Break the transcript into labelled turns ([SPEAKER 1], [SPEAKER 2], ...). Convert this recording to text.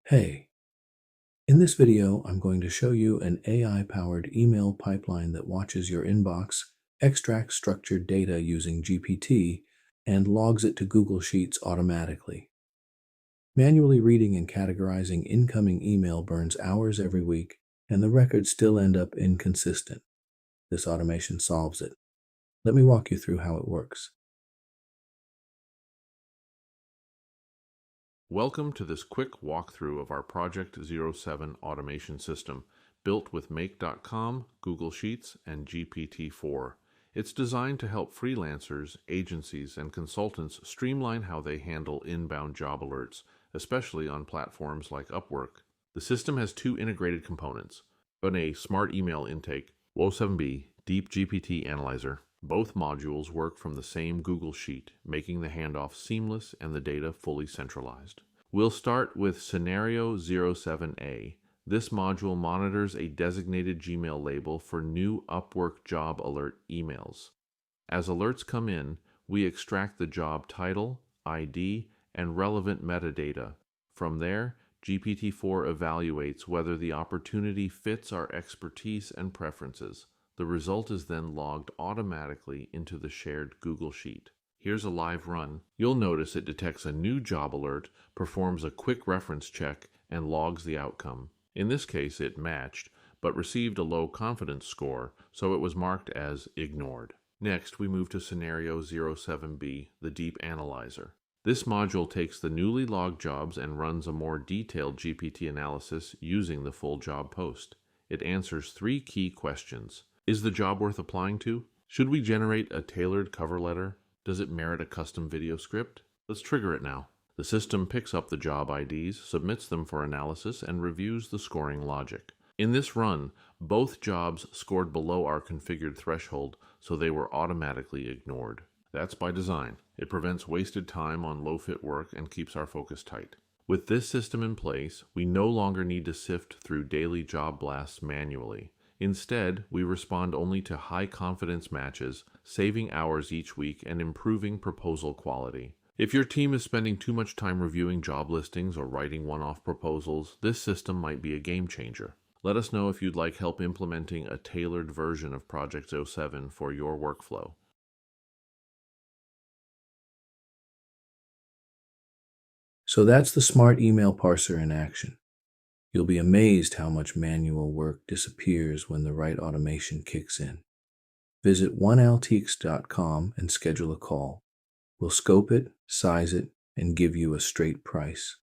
[SPEAKER 1] Hey, in this video, I'm going to show you an AI-powered email pipeline that watches your inbox, extracts structured data using GPT, and logs it to Google Sheets automatically. Manually reading and categorizing incoming email burns hours every week, and the records still end up inconsistent. This automation solves it. Let me walk you through how it works.
[SPEAKER 2] Welcome to this quick walkthrough of our Project 07 automation system, built with Make.com, Google Sheets, and GPT-4. It's designed to help freelancers, agencies, and consultants streamline how they handle inbound job alerts, especially on platforms like Upwork. The system has two integrated components: a smart email intake, O7B Deep GPT Analyzer. Both modules work from the same Google Sheet, making the handoff seamless and the data fully centralized. We'll start with Scenario 07A. This module monitors a designated Gmail label for new Upwork job alert emails. As alerts come in, we extract the job title, ID, and relevant metadata. From there, GPT-4 evaluates whether the opportunity fits our expertise and preferences. The result is then logged automatically into the shared Google Sheet. Here's a live run. You'll notice it detects a new job alert, performs a quick reference check, and logs the outcome. In this case, it matched, but received a low confidence score, so it was marked as ignored. Next, we move to Scenario 07B, the Deep Analyzer. This module takes the newly logged jobs and runs a more detailed GPT analysis using the full job post. It answers three key questions. Is the job worth applying to? Should we generate a tailored cover letter? Does it merit a custom video script? Let's trigger it now. The system picks up the job IDs, submits them for analysis, and reviews the scoring logic. In this run, both jobs scored below our configured threshold, so they were automatically ignored. That's by design. It prevents wasted time on low-fit work and keeps our focus tight. With this system in place, we no longer need to sift through daily job blasts manually. Instead, we respond only to high-confidence matches, saving hours each week and improving proposal quality. If your team is spending too much time reviewing job listings or writing one-off proposals, this system might be a game changer. Let us know if you'd like help implementing a tailored version of Project 07 for your workflow.
[SPEAKER 1] So that's the smart email parser in action. You'll be amazed how much manual work disappears when the right automation kicks in. Visit onealtiques.com and schedule a call. We'll scope it, size it, and give you a straight price.